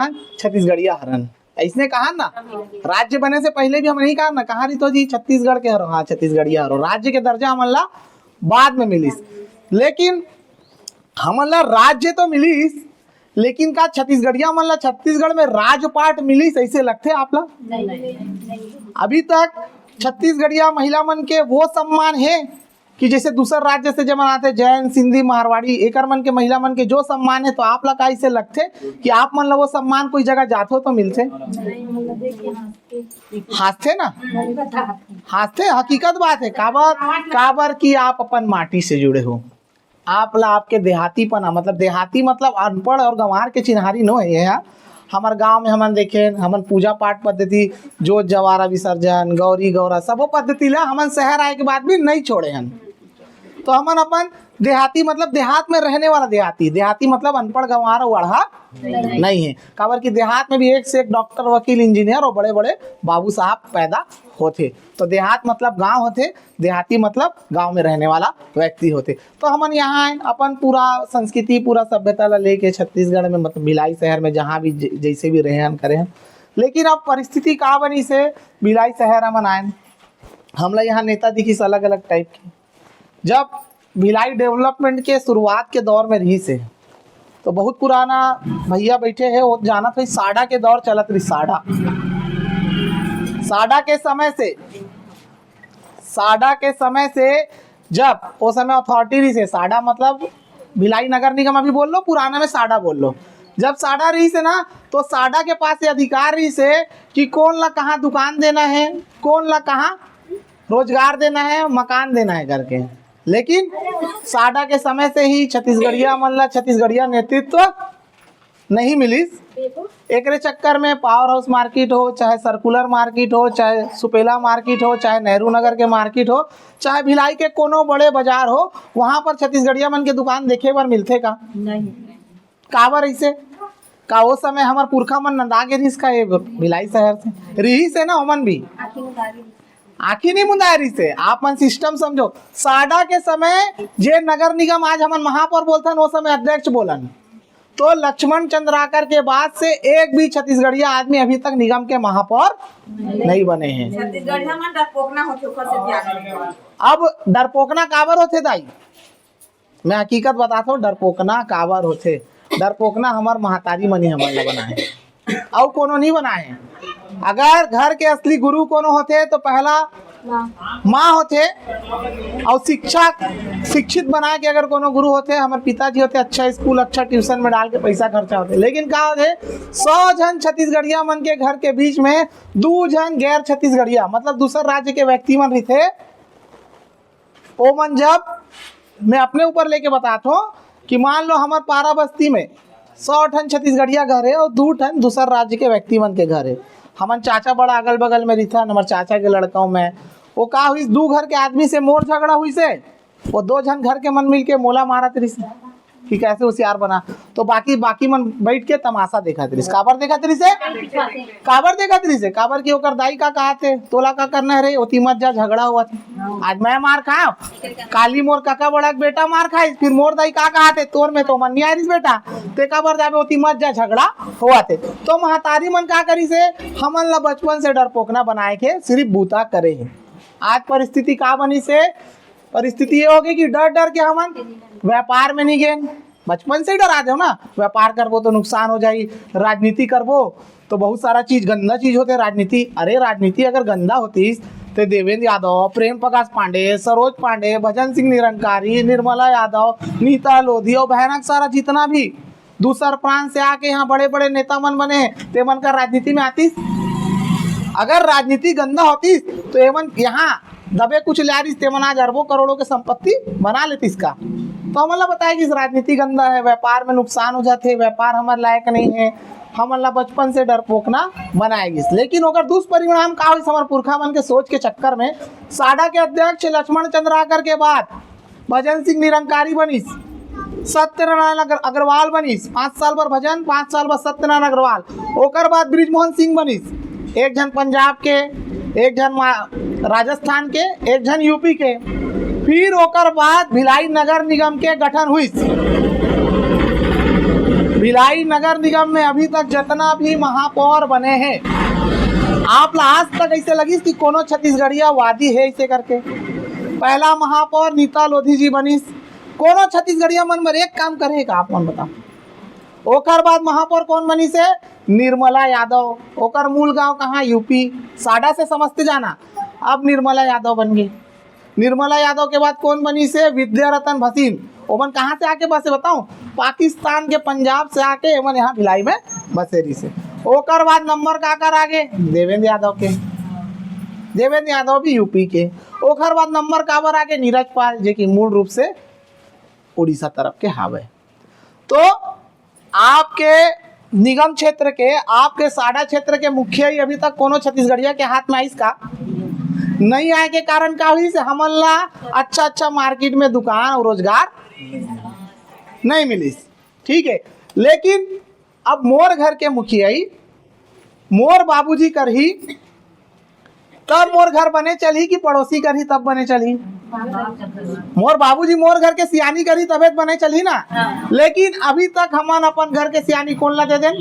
छत्तीसगढ़िया हरन, इसने कहा ना। राज्य बने से पहले भी हम नहीं कहा ना, कहा रही तो जी छत्तीसगढ़ के हरो, हाँ छत्तीसगढ़िया हरो। राज्य के दर्जा हमला बाद में मिलिस, लेकिन हमला राज्य तो मिलिस, लेकिन का छत्तीसगढ़िया मन ला छत्तीसगढ़ में राजपाट मिलिस ऐसे लगते आपला? अभी तक छत्तीसगढ़िया महिला मन के वो सम्मान है कि जैसे दूसरे राज्य से जब आते जैन सिंधी मारवाड़ी एकर मन के महिला मन के जो सम्मान है, तो आप ला कैसे लगते कि आप मन ला वो सम्मान कोई जगह जाते हो तो मिलते? हाथे ना, हाथे हकीकत बात है। काबर की आप अपन माटी से जुड़े हो, आप ला आपके देहातीपना, मतलब देहाती मतलब अनपढ़ और गंवार के चिन्हारी नो है। यहाँ हमारे गांव में हमन देखे हमन पूजा पाठ पद्धति, जोत जवारा विसर्जन, गौरी गौरा सब पद्धति ला हमन शहर आए के बाद भी नहीं छोड़े हन। तो हमन अपन देहाती मतलब देहात में रहने वाला देहाती मतलब अनपढ़ गंवार वढ़ा नहीं है। काबर की देहात में भी एक से एक डॉक्टर वकील इंजीनियर और बड़े बड़े बाबू साहब पैदा होते। तो देहात मतलब गांव होते, देहाती मतलब गांव में रहने वाला व्यक्ति होते। तो हमन यहाँ अपन पूरा संस्कृति पूरा सभ्यता ला लेके छत्तीसगढ़ में मतलब भिलाई शहर में जहाँ भी जैसे भी रहे करे हैं। लेकिन अब परिस्थिति का बनी से भिलाई शहर हमन आए, हमला यहाँ नेता दिखिस अलग अलग टाइप की। जब भिलाई डेवलपमेंट के शुरुआत के दौर में रही से, तो बहुत पुराना भैया बैठे हैं वो जाना था, साडा के दौर चलत रही। साडा के समय से जब वो समय अथॉरिटी रही से, साडा मतलब भिलाई नगर निगम अभी बोल लो, पुराना में साडा बोल लो। जब साडा रही से ना, तो साडा के पास ये अधिकार रही से कि कौन ला कहाँ दुकान देना है, कौन ला कहाँ रोजगार देना है, मकान देना है करके। लेकिन साडा के समय से ही छत्तीसगढ़िया मन ला छत्तीसगढ़िया नेतृत्व नहीं मिलिस। एकरे चक्कर में पावर हाउस मार्केट हो, चाहे सर्कुलर मार्केट हो, चाहे सुपेला मार्केट हो, चाहे नेहरू नगर के मार्केट हो, चाहे भिलाई के कोनो बड़े बाजार हो, वहाँ पर छत्तीसगढ़िया मन के दुकान देखे बर मिलते का नहीं? काबर ऐसे का वो समय हमार पुरखा मन नंदा के रिस का भिलाई शहर से रही से ना, ओमन भी आखिर नहीं मुंदारी से। आप मन सिस्टम समझो। साडा के समय जे नगर निगम आज हमन महापौर बोलथन, वो समय अध्यक्ष बोलन। तो लक्ष्मण चंद्राकर के बाद से एक भी छत्तीसगढ़िया आदमी अभी तक निगम के महापौर नहीं बने हैं। अब डरपोकना काबर होते दाई, मैं हकीकत बताता हूँ। डरपोकना काबर होते, डरपोकना हमार महतारी मनी हमन ला बनाए और कोनो नहीं बनाए। अगर घर के असली गुरु कोनो होते तो पहला माँ होते, और शिक्षित बना के अगर कोनो गुरु होते, हमारे पिताजी होते, अच्छा स्कूल अच्छा ट्यूशन में डाल के पैसा खर्चा होते। लेकिन क्या होते 100 जन छत्तीसगढ़िया मन के घर के बीच में 2 जन गैर छत्तीसगढ़िया मतलब दूसरे राज्य के व्यक्ति मन रहते। ओ मन जब मैं अपने ऊपर लेके बताता हूँ कि मान लो हमारे पारा बस्ती में 100 ठन छत्तीसगढ़िया घर है और 2 ठन दूसर राज्य के व्यक्ति मन के घर है। हमन चाचा बड़ा अगल बगल में रहता, हमारे चाचा के लड़का में वो का हुई 2 घर के आदमी से मोर झगड़ा हुई से, वो 2 जन घर के मन मिल के मोला मारत रही कि कैसे होशियार बना। तो बाकी मन बैठ के तमाशा देखा तरी। काबर देखा तरी से काबर की ओकर दाई का कहा थे तोला का करना है रे, ओती मत जा झगड़ा हुआ था। आज मैं मार खाओ, काली मोर काका बड़ा बेटा मार खाई, फिर मोर दाई का कहा थे तोर में तो मन नहीं आ रही बेटा, ते काबर जाबे ओती मत जा झगड़ा हुआ थे। तो महतारी मन का करी से हमन ला बचपन से डरपोकना बनाए के सिर्फ बूता करे है। आज परिस्थिति का बनी से, परिस्थिति ये होगी कि डर डर के हमन व्यापार में नहीं गए। बचपन से ही डरा दो ना, व्यापार करबो तो नुकसान हो जाए, राजनीति करबो तो बहुत सारा चीज गंदा चीज होते राजनीति। अरे राजनीति अगर गंदा होती तो देवेंद्र यादव, प्रेम प्रकाश पांडे, सरोज पांडे, भजन सिंह निरंकारी, निर्मला यादव, नीता लोधी और भयानक सारा जितना भी दूसर प्रांत से आके यहाँ बड़े बड़े नेता मन बने, ते मन का राजनीति में आतीस। अगर राजनीति गंदा होती तो एमन यहाँ दबे कुछ लारिस, तेमन आज अरबों करोड़ों के संपत्ति बना लेती इसका। तो हमला बताया कि राजनीति गंदा है, व्यापार में नुकसान हो जाते, व्यापार हमारे लायक नहीं है, हमला बचपन से डरपोकना बनाएगी। लेकिन अगर दुष्परिणाम का हुई हमारे पुरखा मन के सोच के चक्कर में, साडा के अध्यक्ष लक्ष्मण चंद्राकर के बाद भजन सिंह निरंकारी बनीस, सत्यनारायण अग्रवाल बनीस, 5 साल पर भजन, 5 साल पर सत्यनारायण अग्रवाल, ओकर बाद ब्रिजमोहन सिंह बनीस, एक जन पंजाब के, एक जन राजस्थान के, एक जन यूपी के। फिर ओकर बाद भिलाई नगर निगम के गठन हुई। भिलाई नगर निगम में अभी तक जितना भी महापौर बने हैं, आप आज तक ऐसे लगी कि कोनो छत्तीसगढ़िया वादी है ऐसे करके। पहला महापौर नीता लोधी जी बनीस, कोनो छत्तीसगढ़िया मन में एक काम करेगा आप मन बताओ। ओकर बाद महापौर कौन बनी से? निर्मला यादव। ओकर मूल गांव कहाँ? यूपी, साडा से समझते जाना। अब निर्मला यादव बन गई। निर्मला यादव के बाद कौन बनी से? विद्यारतन भसीन। ओमन कहाँ से आके बसे बताऊं? पाकिस्तान के पंजाब से आके एमन यहाँ भिलाई में बसेरी से। ओकर बाद नंबर का कर आगे देवेंद्र यादव के, देवेंद्र यादव भी यूपी के। ओकर बाद नंबर काबर आगे नीरज पाल, जो कि मूल रूप से उड़ीसा तरफ के हावे। तो आपके निगम क्षेत्र के, आपके साडा क्षेत्र के मुखिया ही अभी तक कोनो छत्तीसगढ़िया के हाथ में आइस का नहीं आए के कारण का हुई से हमन ला अच्छा अच्छा मार्केट में दुकान और रोजगार नहीं मिलिस। ठीक है, लेकिन अब मोर घर के मुखिया ही मोर बाबूजी कर ही तब मोर घर बने चली कि पड़ोसी कर ही तब बने चली? मोर बाबूजी मोर घर के सियानी करी तबेत बने चली ना। लेकिन अभी तक हमन अपन घर के सियानी कौन ला दे देन?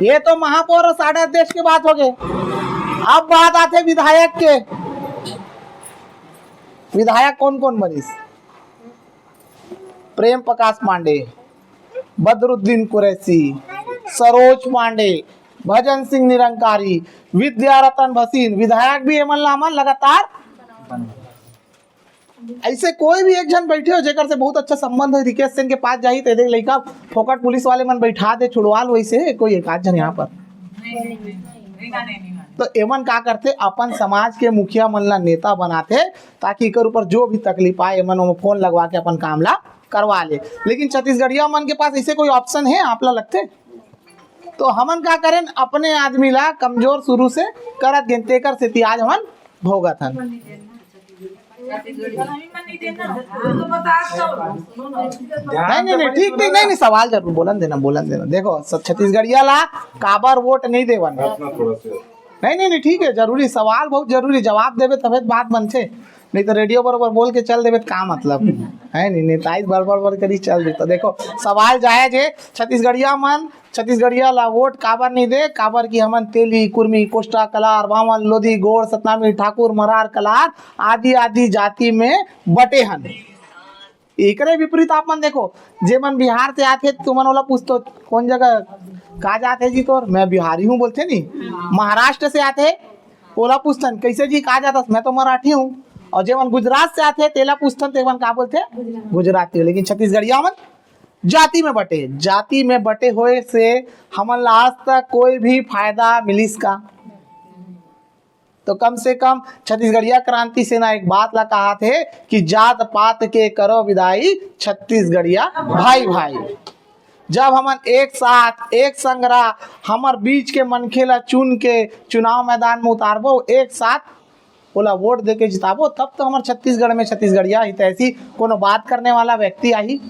ये तो महापौर और साडा अध्यक्ष की बात हो गए। अब बात आते विधायक के। विधायक कौन कौन बनिस? प्रेम प्रकाश पांडे, बदरुद्दीन कुरैशी, सरोज पांडे, भजन सिंह निरंकारी, विद्यारतन भसीन। विधायक भी एमन लामन लगातार ऐसे कोई भी एक जन बैठे हो जेकर से बहुत अच्छा संबंध है, रिकेश सिंह के पास जाही तो देख लइका फोकट पुलिस वाले मन बैठा दे छुड़वाल, वैसे कोई एक आध जन यहाँ पर। तो एमन का करते अपन समाज के मुखिया मन ला नेता बनाते ताकि एकर ऊपर जो भी तकलीफ आए एमन ओम फोन लगवा के अपन काम ला करवा ले। लेकिन छत्तीसगढ़िया मन के पास ऐसे कोई ऑप्शन है आप ला लगते? तो हमन का करें अपने आदमी ला कमजोर शुरू से करत गिनते कर से आज हमन भोगत हन। नहीं ठीक नहीं सवाल जरूर बोलन देना। देखो छत्तीसगढ़िया ला काबर वोट नहीं देवन। नहीं ठीक है, जरूरी सवाल बहुत जरूरी, जवाब देवे तबे बात बनते। नहीं तो रेडियो बरोबर बोल के चल देवे का मतलब है? नहीं नेताई बरबर करी चल देता। देखो सवाल जायज है। छत्तीसगढ़िया ला वोट काबर नहीं दे? काबर की हमन तेली, कुर्मी, कोष्टा, कलार, बामन, लोधी, गोड़, सतनामी, ठाकुर, मरार, कलार आदि आदि जाति में बटे हन। एकरे विपरीत आप मन देखो, जे मन बिहार से आते तुमन वाला पूछतो कौन जगह का जाते जी तोर? मैं बिहारी हूँ बोलते नी। महाराष्ट्र से आते ओला पूछतन कैसे जी का जाता? मैं तो मराठी हूँ। और जेवन गुजरात से आते तेला पूछतन तेवन का बोलते? गुजराती। लेकिन छत्तीसगढ़िया मन जाति में बटे होए से हमन आज तक कोई भी फायदा मिलिस का? तो कम से कम छत्तीसगढ़िया क्रांति सेना एक बात ला कहा थे कि जात पात के करो विदाई, छत्तीसगढ़िया भाई भाई। जब हमन एक साथ एक संग्रह हमर बीच के मनखे ला चुन के चुनाव मैदान में उतारबो, एक साथ बोला वोट दे के जिताबो, तब तो हमारे छत्तीसगढ़ में छत्तीसगढ़िया ही ऐसी कोनो बात करने वाला व्यक्ति आई।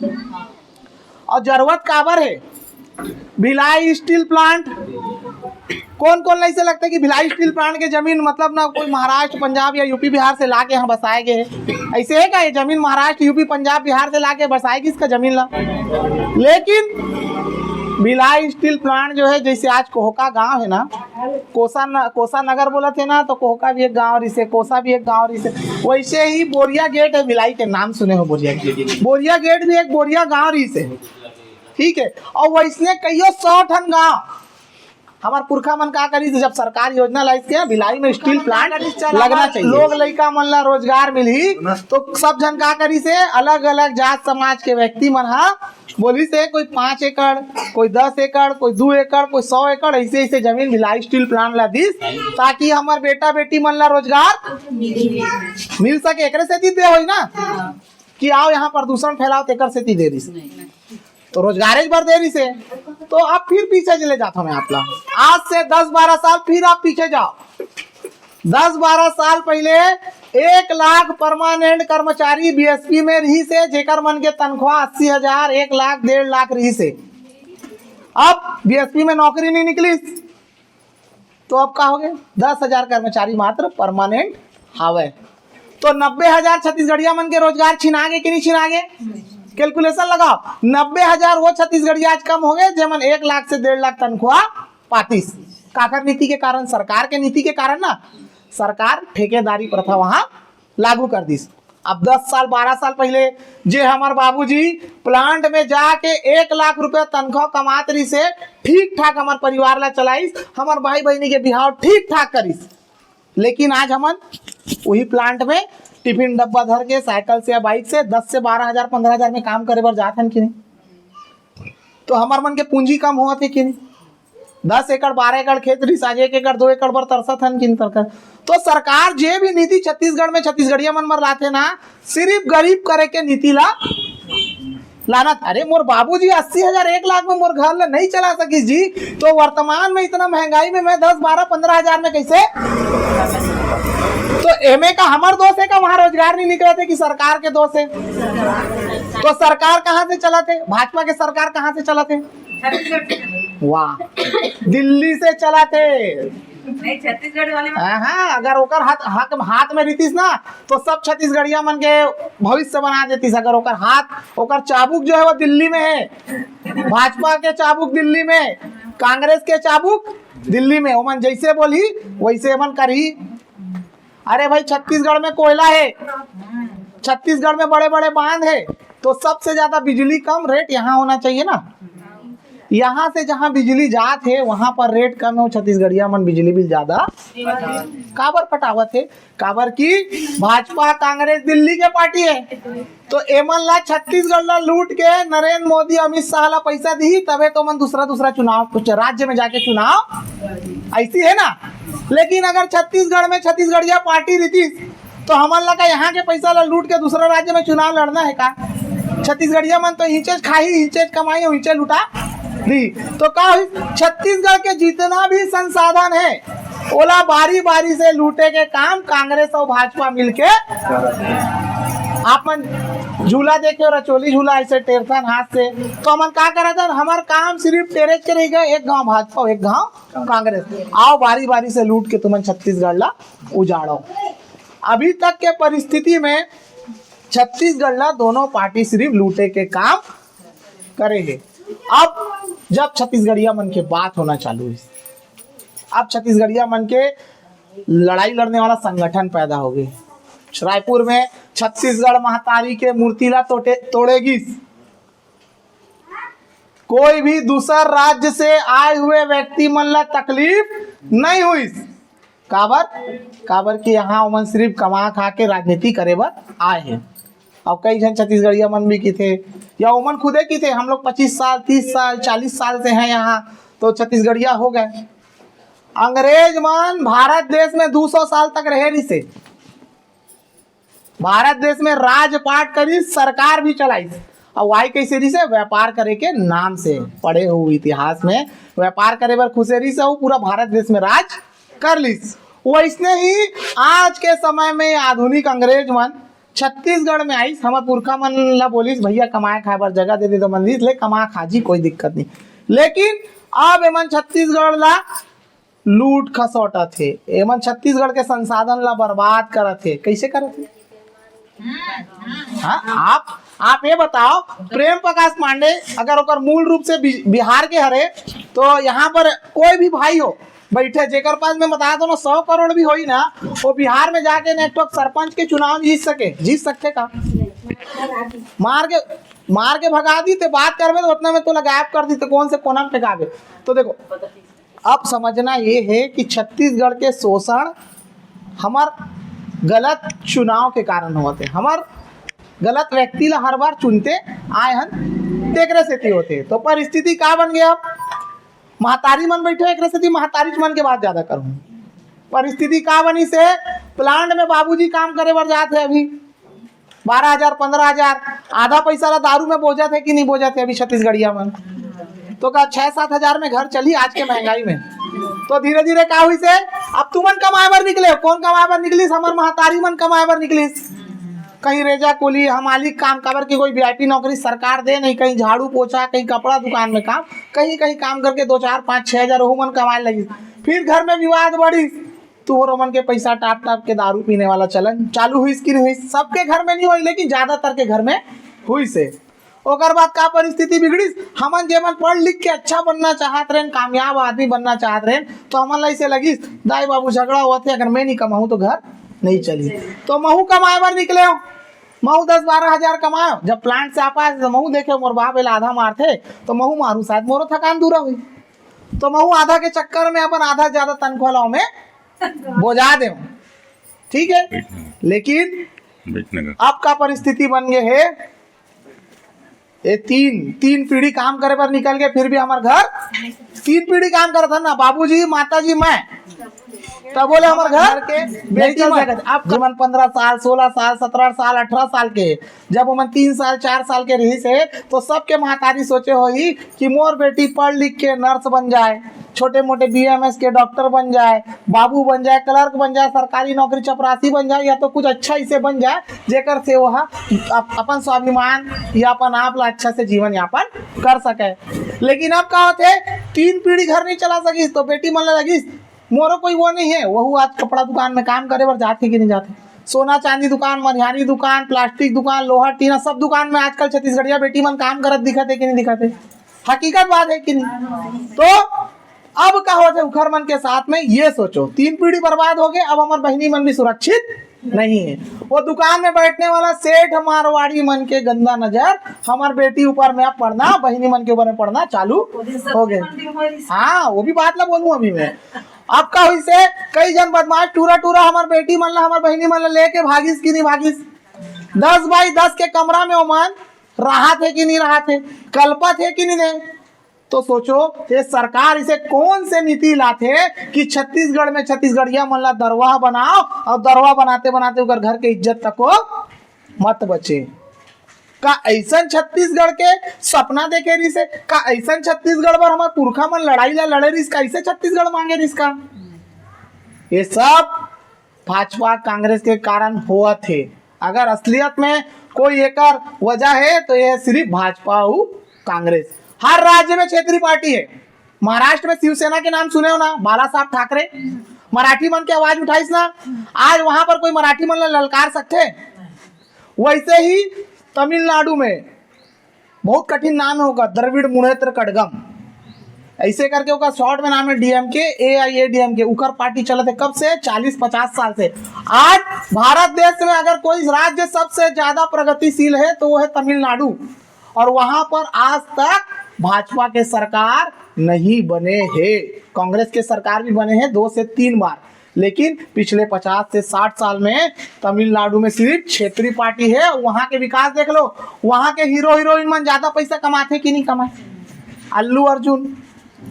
और जरूरत काबर है? भिलाई स्टील प्लांट कौन कौन ऐसे लगता है कि भिलाई स्टील प्लांट के जमीन मतलब ना कोई महाराष्ट्र, पंजाब या यूपी बिहार से लाके यहाँ बसाए गए हैं? ऐसे है क्या ये जमीन महाराष्ट्र, यूपी, पंजाब, बिहार से लाके बसाएगी इसका जमीन ला? लेकिन भिलाई स्टील प्लांट जो है, जैसे आज कोहका गांव है ना, कोसा नगर बोला थे ना, तो कोहका भी एक गांव रही से, कोसा भी एक गांव रही से। वैसे ही बोरिया गेट है भिलाई के, नाम सुने हो बोरिया गेट? बोरिया गेट भी एक बोरिया गांव रही से। ठीक है, और वैसने कईयो 100 ठन गांव हमार पुरखा मन का करी जब सरकार योजना लाई के भिलाई में स्टील प्लांट लगना चाहिए, लोग लइका मन ला रोजगार मिलही। तो सब जन का करी से अलग अलग जात समाज के व्यक्ति मन हा बोली से कोई 5 एकड़, कोई 10 एकड़, कोई 2 एकड़, कोई 100 एकड़ ऐसे जमीन भिलाई स्टील प्लांट ला दिस ताकि हमार बेटा बेटी मन ला रोजगार मिल सके। एकरे से दे होई ना कि आओ यहाँ प्रदूषण फैलाओ, तेकर से दे रही तो रोजगार भर दे रही से। तो अब फिर पीछे चले जाता हूँ मैं आप लोग, आज से 10-12 साल फिर आप पीछे जाओ। 10-12 साल पहले 1 लाख परमानेंट कर्मचारी बीएसपी में रही से, जेकर मन के तनख्वाह 80,000, 1 लाख, 1.5 लाख रही से। अब बीएसपी में नौकरी नहीं निकली तो अब का हो गए 10,000 कर्मचारी मात्र परमानेंट हावे। तो 90,000 छत्तीसगढ़िया मन के रोजगार छिना गए कि नहीं छिना गए? कैलकुलेशन लगाओ, 90,000 वो छत्तीसगढ़ी आज कम हो गए जेमन 1 लाख से 1.5 लाख तनख्वाह पातीस। काकर नीति के कारण, सरकार के नीति के कारण ना, सरकार ठेकेदारी प्रथा वहां लागू कर दी। अब 10 साल 12 साल पहले जे हमार बाबूजी प्लांट में जाके 1 लाख रुपया तनख्वाह कमात रही से ठीक ठाक हमार परिवार ला चलाइस, हमार भाई बहनी के बिहाव ठीक ठाक करिस। लेकिन आज हमन वही प्लांट में टिफिन डब्बा धर के साइकिल से या बाइक से 10 से 12,000 15,000 में काम करे बर जात हन कि नहीं? तो हमार मन के पूंजी कम हुआ थे कि नहीं? 10 एकड़ 12 एकड़ खेत रही, आज 1 एकड़ 2 एकड़ पर तरसत हन कि नहीं तरकर? तो सरकार जे भी नीति छत्तीसगढ़ में छत्तीसगढ़िया मन मर लाते ना, सिर्फ गरीब करे के नीति ला लाना। अरे मोर बाबूजी 80,000 1 लाख में मोर घर ला नहीं चला सकिस जी, तो वर्तमान में इतना महंगाई में मैं 10 12 15,000 में कैसे? तो एमए का हमार दोष है का वहां रोजगार नहीं निकला थे कि सरकार के दोष है? तो सरकार कहाँ से चला थे? भाजपा के सरकार कहाँ से चला थे? वाह, दिल्ली से चला थे। नहीं, छत्तीसगढ़ वाले हाँ, अगर ओकर हाथ में रहतीस ना तो सब छत्तीसगढ़िया मन के भविष्य बना देतीस। अगर ओकर हाथ, ओकर चाबुक जो है वो दिल्ली में है, भाजपा के चाबुक दिल्ली में, कांग्रेस के चाबुक दिल्ली में, ओमन जैसे बोली वैसे मन करही। अरे भाई, छत्तीसगढ़ में कोयला है, छत्तीसगढ़ में बड़े बड़े बांध है, तो सबसे ज्यादा बिजली कम रेट यहाँ होना चाहिए ना। यहाँ से जहाँ बिजली जात है वहां पर रेट कम है, छत्तीसगढ़िया मन बिजली बिल ज्यादा काबर पटावत है? काबर की भाजपा कांग्रेस दिल्ली के पार्टी है, तो एमन ला छत्तीसगढ़ ला लूट के नरेंद्र मोदी अमित शाह ला पैसा दी, तबे तो मन दूसरा चुनाव कुछ राज्य में जाके चुनाव ऐसी है ना। लेकिन अगर छत्तीसगढ़ में छत्तीसगढ़िया पार्टी रहती तो हमन ला का यहाँ के पैसा ला लूट के दूसरा राज्य में चुनाव लड़ना है का? छत्तीसगढ़िया मन तो हिंचेज खाई, हिंचेज कमाई, हिंचे लुटा ली। तो का छत्तीसगढ़ के जितना भी संसाधन है ओला बारी बारी से लूटे के काम कांग्रेस और भाजपा मिलके। आप मन झूला देखे, रचोली झूला ऐसे टेरथन हाथ से, तो हमन का करा था? हमार काम सिर्फ टेरेज के रह गए, एक गांव भाजपा और एक गांव कांग्रेस, आओ बारी बारी से लूट के तुमन छत्तीसगढ़ ला उजाड़ो। अभी तक के परिस्थिति में छत्तीसगढ़ ला दोनों पार्टी सिर्फ लूटे के काम करेंगे। अब जब छत्तीसगढ़िया मन के बात होना चालू हुई, अब छत्तीसगढ़िया मन के लड़ाई लड़ने वाला संगठन पैदा हो गए। रायपुर में छत्तीसगढ़ महतारी के मूर्ति ला तोड़ेगी, कोई भी दूसरा राज्य से आए हुए व्यक्ति मन ला तकलीफ नहीं हुई। काबर कि यहाँ ओमन सिर्फ कमा खा के राजनीति करे बर आए हैं। अब कई जन छत्तीसगढ़िया मन भी की थे या ओमन खुदे की थे, हम लोग 25 साल 30 साल 40 साल से हैं यहाँ, तो छत्तीसगढ़िया हो गए। अंग्रेज मन भारत देश में 200 साल तक रहे रही से, भारत देश में राजपाट करी, सरकार भी चलाई। और वाई कैसे रही से? व्यापार करे के नाम से, पढ़े हो इतिहास में, व्यापार करे बर खुशेरी से वो पूरा भारत देश में राज कर ली। वैसने ही आज के समय में आधुनिक अंग्रेज मन छत्तीसगढ़ में आई, हमार पुरखा मन ला बोलिस भैया कमाए खाए बर जगह दे दे, तो मंदिर ले कमा खाजी कोई दिक्कत नहीं। लेकिन अब एमन छत्तीसगढ़ ला लूट खसोटा थे, एमन छत्तीसगढ़ के संसाधन ला बर्बाद करत थे। कैसे करत थे? हाँ, आप ये बताओ, प्रेम प्रकाश पांडे अगर ओकर मूल रूप से बिहार के हरे, तो यहाँ पर कोई भी भाई हो बैठे जेकर पास में बताया तो 100 करोड़ भी होई ना, वो बिहार में जाके नेटवर्क सरपंच के चुनाव जीत सकते का? मार के भगा दी तो बात करवे तो उतना में तो गायब कर दी, तो कौन से कोना पे गावे। तो देखो, अब समझना ये है कि छत्तीसगढ़ के शोषण हमार गलत चुनाव के कारण होते, हमार गलत व्यक्ति ला हर बार चुनते आए हन, तेकरे से होते। तो परिस्थिति का बन गया? अब महतारी मन बैठे, एक से महतारी मन के बात ज्यादा करूँ। परिस्थिति का बनी से प्लांट में बाबूजी काम करे बर जाते अभी 12,000 15,000, आधा पैसा ला दारू में बोझा थे कि नहीं बोझा थे अभी छत्तीसगढ़िया मन, तो का 6-7 हजार में घर चली आज के महंगाई में। तो धीरे धीरे का हुई से अब तुमन कमाए बर निकले, कौन कमाए बर निकलिस? हमार महतारी मन कमाए बर निकलिस। कहीं रेजा कुली हमाली काम काबर की कोई वीआईपी नौकरी सरकार दे नहीं, कहीं झाड़ू पोछा, कहीं कपड़ा दुकान में काम, कहीं कहीं काम करके 2 4 5 6 हजार मन कमाए लगी। फिर घर में विवाद बढ़ी, तो रोमन के पैसा टाप के दारू पीने वाला चलन चालू हुई कि नहीं हुई? सबके घर में नहीं हुई, लेकिन ज्यादातर के घर में हुई से। ओकर बाद का परिस्थिति बिगड़ी, हमन जेमन पढ़ लिख के अच्छा बनना चाहत रहे, कामयाब आदमी बनना चाहत रहे, तो हमन ला ऐसे लगी दाई बाबू झगड़ा हुआ थे, अगर मैं नहीं कमाऊं तो घर नहीं चली, तो महू कमाए बर निकले हो, महू 10-12 हजार कमाओ, जब प्लांट से आपा तो महू देखे मोर बाप एला आधा मारथे तो महू मारू, शायद मोरो थकान दूरा हुई, तो महू आधा के चक्कर में अपन आधा ज्यादा तनख्वाह लाओ में बोझा दे, ठीक है। लेकिन अब का परिस्थिति बन गए है, ये तीन पीढ़ी काम करे पर निकल गए, फिर भी हमारे घर 3 पीढ़ी काम करता था ना, बाबूजी माताजी मैं, तब बोले हमारे घर के बेटी अब जीवन 15 साल 16 साल 17 साल 18 साल के, जब हम 3 साल 4 साल के रही से, तो सबके महतारी सोचे होई कि मोर बेटी पढ़ लिख के नर्स बन जाए, छोटे मोटे BMS के डॉक्टर बन जाए, बाबू बन जाए, क्लर्क बन जाए, सरकारी नौकरी चपरासी बन जाए, या तो कुछ अच्छा इसे बन जाए जेकर से वह अपन स्वाभिमान या अपन आप ला अच्छा से जीवन यापन कर सके। लेकिन अब का होते 3 पीढ़ी घर नहीं चला सकी, तो बेटी मन लगी मोरो कोई वो नहीं है, वह आज कपड़ा दुकान में काम करे बर जाते कि नहीं जाते, सोना चांदी दुकान, मनिहारी दुकान, प्लास्टिक दुकान, लोहा टीना सब दुकान में आजकल छत्तीसगढ़िया बेटी मन काम करत दिखते कि नहीं दिखते, हकीकत बात है कि नहीं। तो अब का होते उखर मन के साथ में ये सोचो 3 पीढ़ी बर्बाद हो गए, अब हमार बहनी मन भी सुरक्षित नहीं है, वो दुकान में बैठने वाला सेठ मारवाड़ी मन के गंदा नजर हमार बेटी ऊपर में अब पढ़ना, बहनी मन के ऊपर में पढ़ना चालू हो गए। हाँ वो भी बात ला बोलूं अभी मैं, अब का हुई से कई जन बदमाश टूरा हमार बेटी मन ला हमार बहनी मन ला लेके भागिस कि नहीं भागिस, 10 बाई 10 के कमरा में ओमन रहा थे कि नहीं रहा थे, कल्पा थे कि नहीं। तो सोचो ये सरकार इसे कौन से नीति लाते कि छत्तीसगढ़ में छत्तीसगढ़िया मन ला दरवाह बनाओ, और दरवाह बनाते बनाते उनकर घर के इज्जत तक को मत बचे। का ऐसा छत्तीसगढ़ के सपना देखे रही से, का ऐसा छत्तीसगढ़ पर हमारे पुरखा मन लड़ाई ला लड़े रही, कैसे छत्तीसगढ़ मांगे रही का, ये सब भाजपा कांग्रेस के कारण हुआ थे। अगर असलियत में कोई एक वजह है तो यह सिर्फ भाजपा और कांग्रेस। हर राज्य में क्षेत्रीय पार्टी है, महाराष्ट्र में शिवसेना के नाम सुने हो ना, बाला साहब ठाकरे, मराठी मन की आवाज उठाईस ना, आज वहां पर कोई मराठी मन ललकार सकते। वैसे ही तमिलनाडु में बहुत कठिन नाम है होगा, द्रविड़ मुनेत्र कड़गम, ऐसे करके उसका शॉर्ट में नाम है DMK AIADMK, उकर पार्टी चलते कब से 40-50 साल से। आज भारत देश में अगर कोई राज्य सबसे ज्यादा प्रगतिशील है तो वो है तमिलनाडु, और वहां पर आज तक भाजपा के सरकार नहीं बने हैं, कांग्रेस के सरकार भी बने हैं 2 से 3 बार, लेकिन पिछले 50 से 60 साल में तमिलनाडु में सिर्फ क्षेत्रीय पार्टी है। वहां के विकास देख लो, वहां के हीरो हीरोइन मन ज्यादा पैसा कमाते कि नहीं कमाए, अल्लू अर्जुन,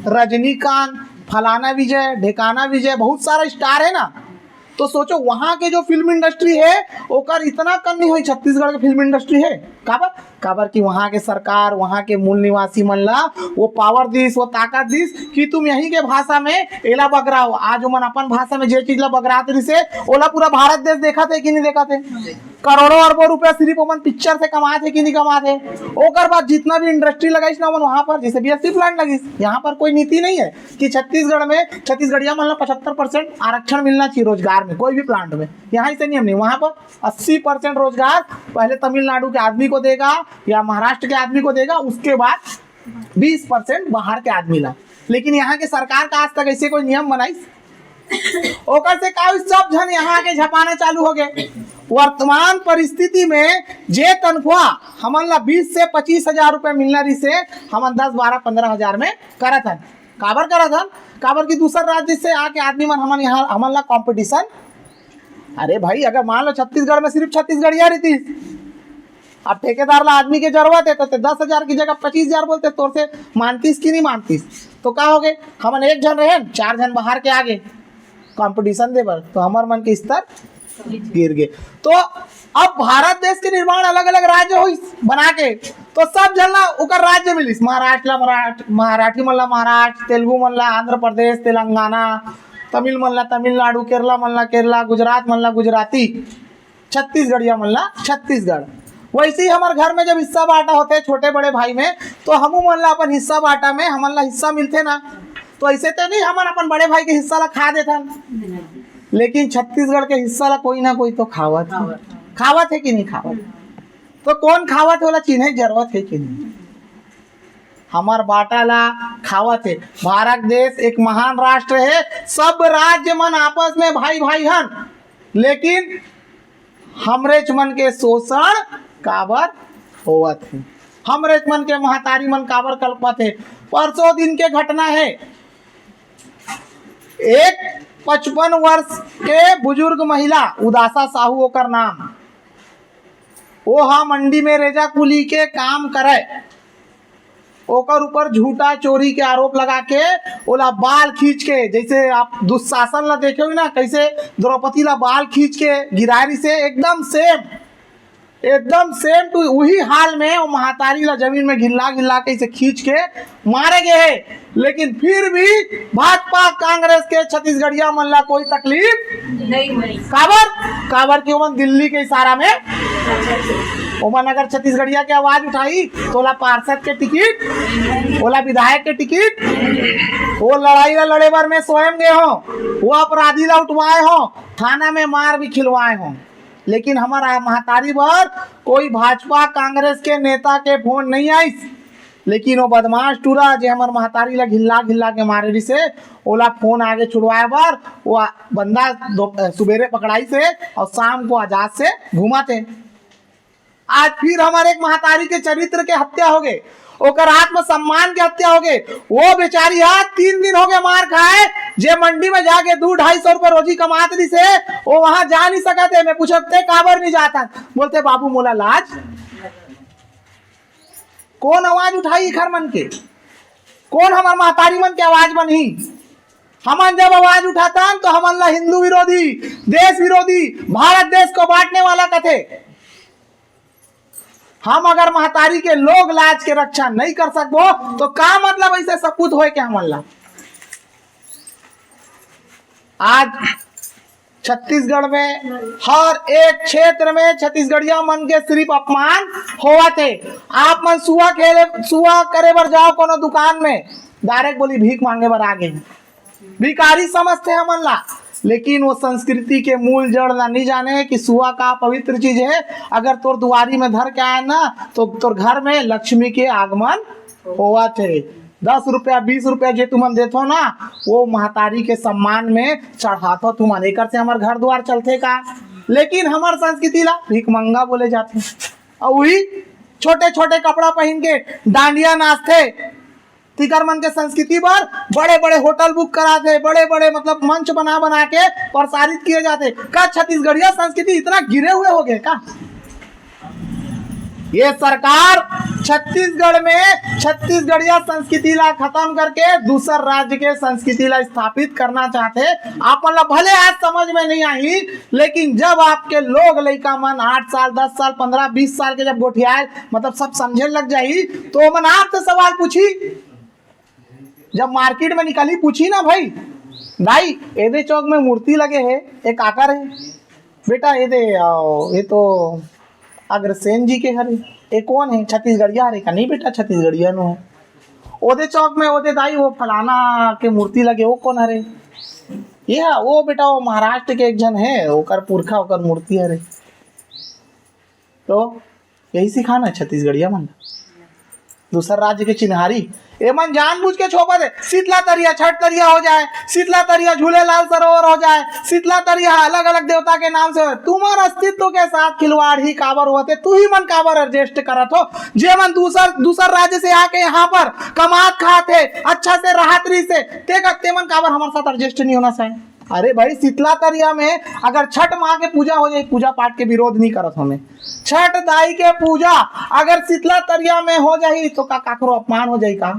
रजनीकांत, फलाना विजय, ढेकाना विजय, बहुत सारा स्टार है ना। तो सोचो वहां के जो फिल्म इंडस्ट्री है ओकर इतना कम नहीं हुई, छत्तीसगढ़ की फिल्म इंडस्ट्री है काबर कि वहां के सरकार वहां के मूल निवासी मन ला वो पावर दिस, वो ताकत दिस कि तुम यहीं के भाषा में एला बगराओ। आज मन अपन भाषा में जे चीज ला बगरात रही से ओला पूरा भारत देश देखा थे कि नहीं देखा थे, करोड़ों अरबों रुपया सिर्फ ओमन पिक्चर से कमाए थे कि नहीं कमाए थे। ओकर बाद जितना भी इंडस्ट्री लगाई ना वहां पर, जैसे BSC प्लांट लगी, यहाँ पर कोई नीति नहीं है कि छत्तीसगढ़ में छत्तीसगढ़िया मतलब 75% आरक्षण मिलना चाहिए रोजगार में, कोई भी प्लांट में, यहाँ से नियम नहीं। वहां पर 80% रोजगार पहले तमिलनाडु के आदमी को देगा या महाराष्ट्र के आदमी को देगा, उसके बाद 20% बाहर के आदमी ला। लेकिन यहाँ के सरकार का आज तक ऐसे कोई नियम बनाई ओकर से का सब जन यहाँ के झपाना चालू हो गए। वर्तमान परिस्थिति में जे तनख्वाह हमन ला 20 से 25 हजार रुपए मिलना रही से हमन 10, 12, 15 हजार में करत हन। काबर की दूसर राज्य से आके आदमी मन हमन ला कंपटीशन। अरे भाई अगर मान लो छत्तीसगढ़ में सिर्फ छत्तीसगढ़िया रहती, अब ठेकेदार ला आदमी के जरूरत है तो 10 हजार की जगह 25 हजार बोलते, तोर से मानतीस कि नहीं मानतीस, तो क्या हो गए हमन 1 जन रहे 4 जन बाहर के आगे कंपटीशन दे बर, तो हमार मन के स्तर गिर गए। तो अब भारत देश के निर्माण अलग अलग राज्य हुई बना के, तो सब जन ला उकर राज्य मिलिस, महाराष्ट्र ला मराठी मन ला महाराष्ट्र, तेलुगु मन ला आंध्र प्रदेश तेलंगाना, तमिल मन ला तमिलनाडु, केरला मन ला केरला, गुजरात मन ला गुजराती, छत्तीसगढ़िया मन ला छत्तीसगढ़। वैसे ही हमारे घर में जब हिस्सा बांटा होते छोटे बड़े भाई में, तो हमू मन ला अपन हिस्सा बांटा में हमन ला हिस्सा मिलते ना, तो ऐसे तो नहीं हमन अपन बड़े भाई के हिस्सा ला खा देता, लेकिन छत्तीसगढ़ के हिस्सा ला कोई ना कोई तो खावत है कि नहीं खावत। तो कौन खावत होला चिन्हे जरूरत है कि नहीं? हमार बाटा ला खावत है। भारत देश एक महान राष्ट्र है, सब राज्य मन आपस में भाई भाई हन, लेकिन हमरेच मन के शोषण काबर होवत है, हमरेच मन के महतारी मन काबर कल्पत है। परसों दिन के घटना है, एक 55 वर्ष के बुजुर्ग महिला, उदासा साहू ओकर नाम, वो हा मंडी में रेजा कुली के काम करे, ओकर ऊपर झूठा चोरी के आरोप लगा के ओला बाल खींच के, जैसे आप दुशासन ला देखे हो ना कैसे द्रौपदी ला बाल खींच के गिरारी से, एकदम सेम टू वही हाल में वो महातारी ला जमीन में घिल्ला घिल्ला के इसे खींच के मारे गए है। लेकिन फिर भी भाजपा कांग्रेस के छत्तीसगढ़िया मन ला कोई तकलीफ नहीं हुई। काबर के ओमन दिल्ली के इशारा में, ओमन अगर छत्तीसगढ़िया के आवाज उठाई तो ओला पार्षद के टिकट, ओला विधायक के टिकट, वो लड़ाई ला लड़े बार में स्वयं गए हो, वो अपराधी ला उठवाए हो, थाना में मार भी खिलवाए हो। लेकिन हमारा महतारी पर कोई भाजपा कांग्रेस के नेता के फोन नहीं आई, लेकिन वो बदमाश टूरा जो हमारे महतारी ला घिल्ला घिल्ला के मारे रही से ओला फोन आगे छुड़वाए बार वो बंदा सुबेरे पकड़ाई से और शाम को आजाद से घुमाते। आज फिर हमारे एक महतारी के चरित्र के हत्या हो गए, ओकर आत्मसम्मान के हत्या हो गए। वो बेचारी 3 दिन हो गए मार खाए, जे मंडी में जाके 200-250 रुपए रोजी कमात रही से वो वहां जा नहीं सकते। मैं पूछते काबर नहीं जाता, बोलते बाबू मोला लाज। कौन आवाज उठाई घर मन के, कौन हमार महतारी मन के आवाज बनी? हमन जब आवाज उठाता तो हमन ला हिंदू विरोधी, देश विरोधी, भारत देश को बांटने वाला कथे। हम अगर महतारी के लोग लाज के रक्षा नहीं कर सकबो तो का मतलब ऐसे सपूत होए के हमन ला। आज छत्तीसगढ़ में हर एक क्षेत्र में छत्तीसगढ़िया मन के सिर्फ अपमान होवा थे। आप मन सुआ करे बर जाओ कोनो दुकान में, डायरेक्ट बोली भीख मांगे बर आगे, भिखारी समझते हमन ला। लेकिन वो संस्कृति के मूल जड़ ना नहीं जाने कि सुआ का पवित्र चीज है। अगर तोर दुआरी में धर के आए ना तो तोर घर में लक्ष्मी के आगमन होवा थे। 10 रुपया 20 रुपया जे तुमन देथो ना वो महतारी के सम्मान में चढ़ाथो तुमन, एक से हमार घर द्वार चलते का। लेकिन हमार संस्कृति ला भीख मंगा बोले जाते और वही छोटे छोटे कपड़ा पहन के डांडिया नाचते। तिकर मन के संस्कृति पर बड़े बड़े होटल बुक कराते, बड़े बड़े मतलब मंच बना के प्रसारित किए जाते। का छत्तीसगढ़िया संस्कृति इतना गिरे हुए हो गए का? ये सरकार छत्तीसगढ़ में छत्तीसगढ़िया संस्कृति ला खत्म करके दूसर राज्य के संस्कृति ला स्थापित करना चाहते। आप मतलब भले आज समझ में नहीं आई, लेकिन जब आपके लोग लड़का मन 8 साल 10 साल 15 20 साल के जब गोठियाए मतलब सब समझे लग जाई तो मन आपसे सवाल पूछी। जब मार्केट में निकली पूछी ना भाई एदे चौक में मूर्ति लगे है, एक आकर है बेटा ये तो अग्रसेन जी के हरे, ये कौन है? छत्तीसगढ़िया हरे का? नहीं बेटा छत्तीसगढ़िया नो है। ओदे चौक में ओदे दाई वो फलाना के मूर्ति लगे, वो कौन हरे? ये वो बेटा वो महाराष्ट्र के एक जन है, ओकर पुरखा ओकर मूर्ति हरे। तो यही सिखाना छत्तीसगढ़िया मन दूसर राज्य के चिन्हारी एमन जानबूझ के छोपा दे। शीतला तरिया छठ तरिया हो जाए, शीतला तरिया झूलेलाल सरोवर हो जाए, शीतला तरिया अलग अलग देवता के नाम से हो। तुम्हारे अस्तित्व के साथ खिलवाड़ ही काबर होते, तू ही मन काबर एडजस्ट करत हो। जे मन दूसर राज्य से आके यहाँ पर कमात खाते अच्छा से राहतरी से ते मन काबर हमारे साथ एडजस्ट नहीं होना चाहिए। अरे भाई शीतला तरिया में अगर छठ माँ के पूजा हो जाए, पूजा पाठ के विरोध नहीं करत हमें, छठ दाई के पूजा अगर शीतला तरिया में हो जाए तो का काकरो अपमान हो जाए का?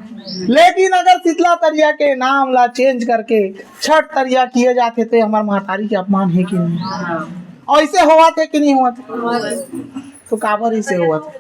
लेकिन अगर शीतला तरिया के नाम ला चेंज करके छठ तरिया किए जाते तो हमारे महतारी के अपमान है कि नहीं? ऐसे हुआ थे कि नहीं हुआ थे? तो काबर ही से हुआ था।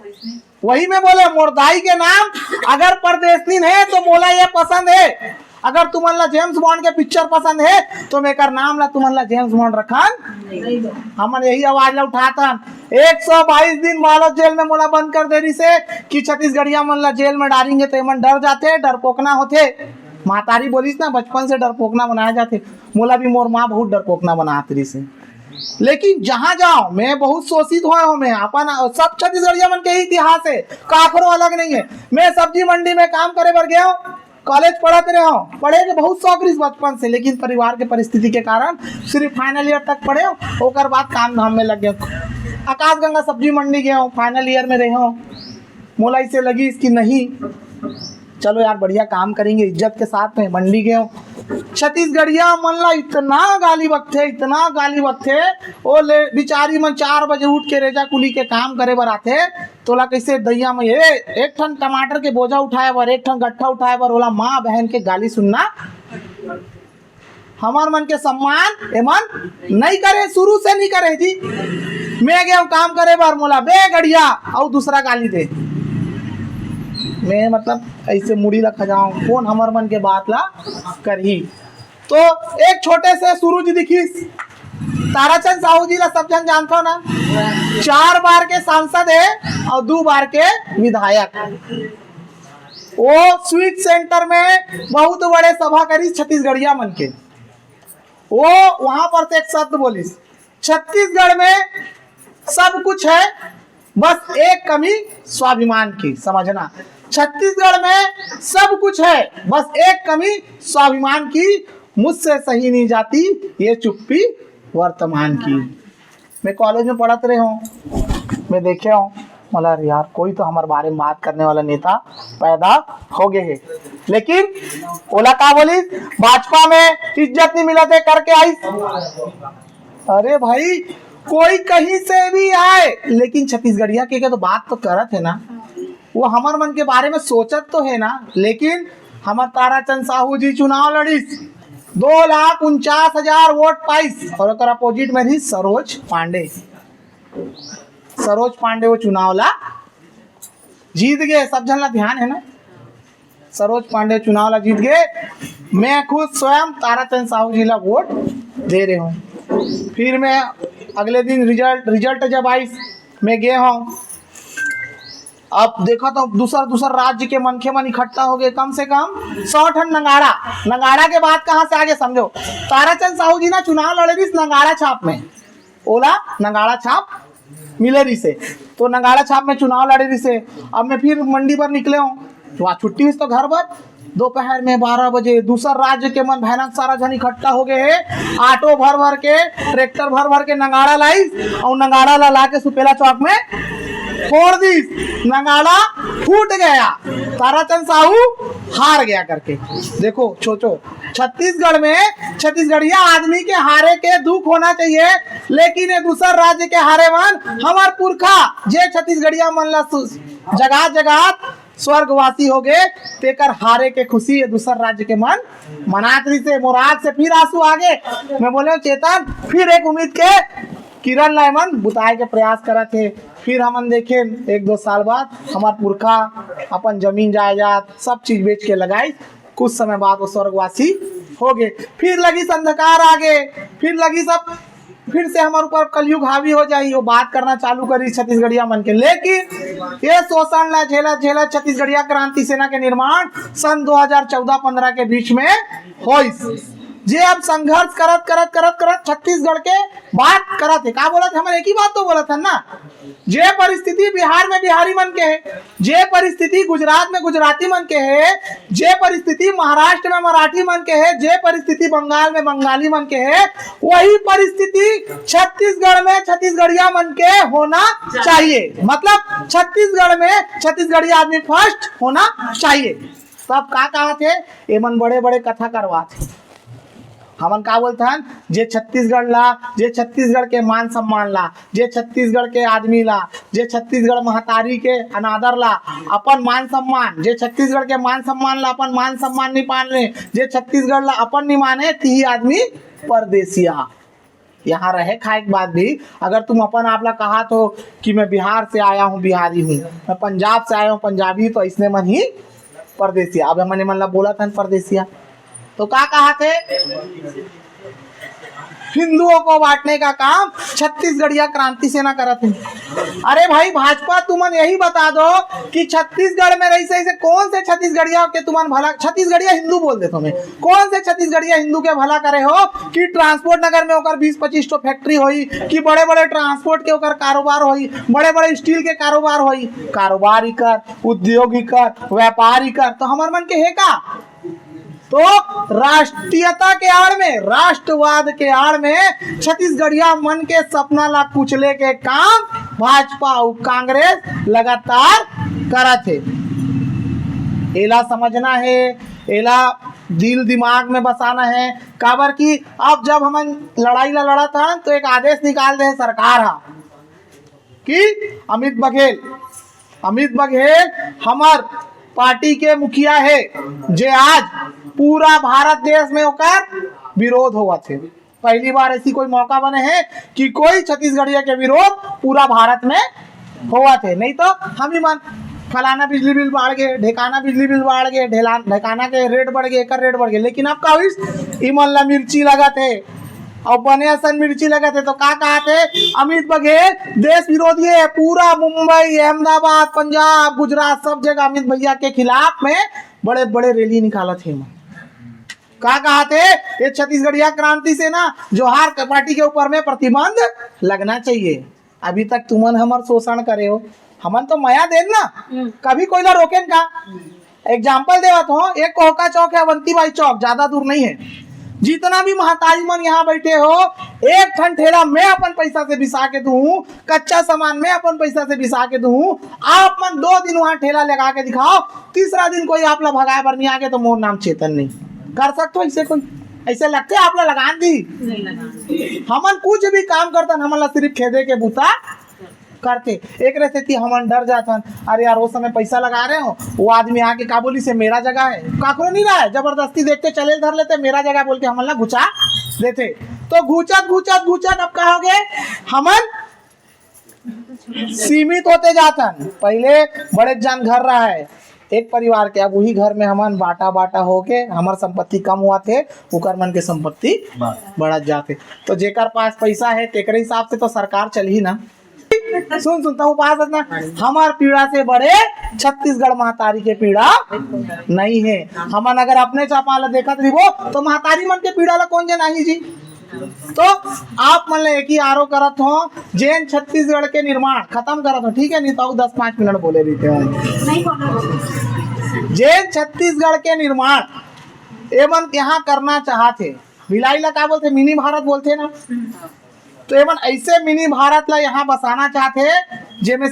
वही में बोले मोरदाई के नाम अगर परदेशनी है तो बोला ये पसंद है। अगर तुमन ला जेम्स बॉन्ड के पिक्चर पसंद है तो मेकर नाम ला तुमन ला जेम्स बॉन्ड रखन। हमन यही आवाज ला उठातन। 122 दिन बालोद जेल में मोला बंद कर दे रही से कि छत्तीसगढ़िया मन ला जेल में डालेंगे तो मन डर जाते, डरपोकना होते। महतारी बोलिस ना बचपन से डरपोकना बनाया जाते। मोला भी मोर माँ बहुत डरपोकना बनात रही से। लेकिन जहां जाओ मैं बहुत शोषित हुआ हूं। मैं अपन सब छत्तीसगढ़िया मन के ही इतिहास है, काकरो अलग नहीं है। मैं सब्जी मंडी में काम करे बर गया हूँ, कॉलेज पढ़ते रहे हूँ, पढ़े के बहुत शौक रही बचपन से, लेकिन परिवार के परिस्थिति के कारण सिर्फ फाइनल ईयर तक पढ़े हूँ, ओकर बाद काम धाम में लग गया। आकाशगंगा सब्जी मंडी गया हूँ, फाइनल ईयर में रहे हूँ, मोला इसे लगी इसकी नहीं, चलो यार बढ़िया काम करेंगे इज्जत के साथ में मंडी गए हूँ। छत्तीसगढ़िया मन ला इतना गाली बकथे, इतना गाली बकथे, ओ ले बिचारी मन 4 बजे उठ के रेजा कुली के काम करे बर आथे, तोला कैसे दैया में एक ठन टमाटर के बोझा उठाए बर, एक ठन गट्ठा उठाए बर, ओला माँ बहन के गाली सुनना। हमार मन के सम्मान एमन नहीं करे, शुरू से नहीं करे जी। मैं गया हूँ काम करे बर, मोला बे गड़िया और दूसरा गाली दे, मैं मतलब ऐसे मुड़ी ला खजाऊं, कौन हमार मन के बात ला करही। तो एक छोटे से सूरज दिखिस, ताराचंद साहू जी ला सब जन जानता हो ना, 4 बार के सांसद है और 2 बार के विधायक। वो स्वीट सेंटर में बहुत बड़े सभा करी छत्तीसगढ़िया मन के, वो वहां पर से एक शब्द बोलिस, छत्तीसगढ़ में सब कुछ है बस एक कमी स्वाभिमान की। समझना, छत्तीसगढ़ में सब कुछ है बस एक कमी स्वाभिमान की, मुझसे सही नहीं जाती ये चुप्पी वर्तमान की। मैं कॉलेज में पढ़ते रहे हूँ, मैं देखे हूँ, बोला यार कोई तो हमारे बारे में बात करने वाला नेता पैदा हो गए है, लेकिन ओला का बोली भाजपा में इज्जत नहीं मिला थे करके आई। अरे भाई कोई कहीं से भी आए, लेकिन छत्तीसगढ़िया के तो बात तो करत है ना, वो हमार मन के बारे में सोचत तो है ना। लेकिन हमार ताराचंद साहू जी चुनाव लड़ीस, 2,49,000 वोट पाइस, और ओकर अपोजिट में रही सरोज पांडे। सरोज पांडे वो चुनाव ला जीत गए, सब जन ला ध्यान है ना, सरोज पांडे चुनाव ला जीत गए। मैं खुद स्वयं ताराचंद साहू जी ला वोट दे रहे हूँ। फिर मैं अगले दिन रिजल्ट जब आई, मैं गए हूँ, अब देखा तो दूसर राज्य के मनखे मन इकट्ठा हो गए, कम से कम 100 ठन नंगाड़ा के बाद कहाँ से आगे समझो, ताराचंद साहू जी ना चुनाव लड़े रही नंगाड़ा छाप में, ओला नंगाड़ा छाप मिले रही से, तो नंगाड़ा छाप में चुनाव लड़े रही से। अब मैं फिर मंडी पर निकले हूँ, वहाँ छुट्टी हुई तो घर पर, दोपहर में 12 बजे दूसर राज्य के मन भयानक सारा जन इकट्ठा हो गए है, ऑटो भर के, ट्रैक्टर भर के नंगाड़ा लाई, और नंगाड़ा ला के सुपेला चौक में फोड़ दी, नंगाड़ा फूट गया, ताराचंद साहू हार गया करके। देखो सोचो, छत्तीसगढ़ में छत्तीसगढ़िया आदमी के हारे के दुख होना चाहिए, लेकिन ये दूसर राज्य के हारे मन हमार पुरखा जे छत्तीसगढ़िया मन ला जगह स्वर्गवासी हो गए, तेकर हारे के खुशी ये दूसर राज्य के मन मनातरी से मोराग से फिर आंसू आगे। मैं बोले चेतन फिर एक उम्मीद के किरण लाइमन बुताए के प्रयास करा थे। फिर हमन देखे 1-2 साल बाद हमार पुरखा अपन जमीन जायदाद सब चीज बेच के लगाई, कुछ समय बाद वो स्वर्गवासी हो गए। फिर लगी अंधकार आगे, फिर लगी सब, फिर से हमारे ऊपर कलयुग हावी हो जाए, वो बात करना चालू करी छत्तीसगढ़िया मन के। लेकिन ये शोषण ला झेला छत्तीसगढ़िया क्रांति सेना के निर्माण सन 2014-15 के बीच में होइस। जे अब संघर्ष करत छत्तीसगढ़ के बात करत है, का बोला था हमारे एक ही बात तो बोला था ना, जे परिस्थिति बिहार में बिहारी मन के है, जे परिस्थिति गुजरात में गुजराती मन के है, जे परिस्थिति महाराष्ट्र में मराठी मन के है, जे परिस्थिति बंगाल में बंगाली मन के है, वही परिस्थिति छत्तीसगढ़ में छत्तीसगढ़िया मन के होना चाहिए। मतलब छत्तीसगढ़ में छत्तीसगढ़ी आदमी फर्स्ट होना चाहिए। तब का कहा थे, एमन बड़े बड़े कथा करवा थे, हमन का बोलते हैं, जे छत्तीसगढ़ ला, जे छत्तीसगढ़ के मान सम्मान ला, जे छत्तीसगढ़ के आदमी ला, जे छत्तीसगढ़ महतारी के अनादर ला, अपन मान सम्मान, जे छत्तीसगढ़ के मान सम्मान ला अपन मान सम्मान नहीं मान ले, जे छत्तीसगढ़ ला अपन नहीं माने, ती आदमी परदेसिया। यहाँ रहे खाए के बाद भी अगर तुम अपन आप ला कहा तो कि मैं बिहार से आया हूँ बिहारी हूँ, मैं पंजाब से आया हूँ पंजाबी, तो इसने मन ही परदेसिया। अब हमने मन ला बोला था परदेसिया, तो क्या कहा थे, हिंदुओं को बांटने का काम छत्तीसगढ़िया क्रांति सेना करत है। अरे भाई भाजपा, तुमन यही बता दो कि छत्तीसगढ़ में रही से कौन से छत्तीसगढ़िया के तुमन भला, छत्तीसगढ़िया हिंदू बोल दे तुम्हें, कौन से छत्तीसगढ़िया हिंदू के भला करे हो कि ट्रांसपोर्ट नगर में ओकर 20-25 तो फैक्ट्री होई, कि बड़े बड़े ट्रांसपोर्ट के ओकर कारोबार होई, बड़े बड़े स्टील के कारोबार होई, कारोबार ही कर, उद्योग ही कर, व्यापार ही कर, तो हमार मन के है का? तो राष्ट्रीयता के आड़ में, राष्ट्रवाद के आड़ में छत्तीसगढ़िया मन के सपना ला कुचले के काम भाजपा और कांग्रेस लगातार करत है। एला समझना है, एला दिल दिमाग में बसाना है। काबर की अब जब हम लड़ाई ला लड़ा था तो एक आदेश निकाल दे सरकार हा कि अमित बघेल हमार पार्टी के मुखिया है, जे आज पूरा भारत देश में ओकर विरोध हुआ थे। पहली बार ऐसी कोई मौका बने हैं कि कोई छत्तीसगढ़िया के विरोध पूरा भारत में हुआ थे। नहीं तो हम ही मन फलाना बिजली बिल बढ़ गए, ढेकाना बिजली बिल बढ़ गए, ढेकाना के रेट बढ़ गए, एकर रेट बढ़ गए, लेकिन अब का हुई इमन ला मिर्ची लगा थे और बने असन मिर्ची लगा थे तो का कहा थे अमित बघेल देश विरोधी है। पूरा मुंबई, अहमदाबाद, पंजाब, गुजरात सब जगह अमित भैया के खिलाफ में बड़े बड़े रैली निकाला थे। का कहा थे ये छत्तीसगढ़िया क्रांति सेना जोहार पार्टी के ऊपर में प्रतिबंध लगना चाहिए। अभी तक तुमन हमार शोषण करे हो, हमन तो मया देन ना, कभी कोई ला रोकेन का? एग्जाम्पल देवत हो, एक कोहका चौक है, अवंतीबाई चौक, ज्यादा दूर नहीं है। जितना भी महतारी मन यहाँ बैठे हो, एक ठन ठेला मैं अपन पैसा से बिसा के दूं, कच्चा सामान मैं अपन पैसा से बिसा के दूं, आप मन 2 दिन वहाँ ठेला लगा के दिखाओ, तीसरा दिन कोई आप ला भगाए पर नहीं आगे तो मोर नाम चेतन नहीं कर सकते हो। ऐसे कोई ऐसे लगते आप ला लगान दी हमन कुछ भी काम करतन, हमन ला सिर्फ खेदे के बूता करते। एक रहते हमन डर जातन, अरे यार वो समय पैसा लगा रहे हो, वो आदमी आके का बोली से मेरा जगह है, काकरो नहीं रहा है, जबरदस्ती देखते चले धर लेते, मेरा जगह बोल के हमन ला घुचा देते। तो घुचत अब का हो गए हमन सीमित होते जातन। पहले बड़े जन घर रहा है एक परिवार के, अब वही घर में हमन बाटा होके हमार संपत्ति कम हुआ थे, उकर मन के संपत्ति बढ़त जाते। तो जेकर पास पैसा है तेकरे हिसाब से तो सरकार चल ही ना। सुनता हूँ पास ना, हमार पीड़ा से बड़े छत्तीसगढ़ महतारी के पीड़ा नहीं है। हमन अगर अपने चापाला देखत रहिबो तो महतारी मन के पीड़ा ला कौन जे नहीं जी। तो आप मन एक ही आरो करत हो, जैन छत्तीसगढ़ के निर्माण खत्म करत हो, ठीक है? नहीं तो 10-5 मिनट बोले रहते हो। जैन छत्तीसगढ़ के निर्माण एमन यहाँ करना चाहते, भिलाई ला का बोलते, मिनी भारत बोलते ना, तो एमन ऐसे मिनी भारत ला यहाँ बसाना चाहते जेमे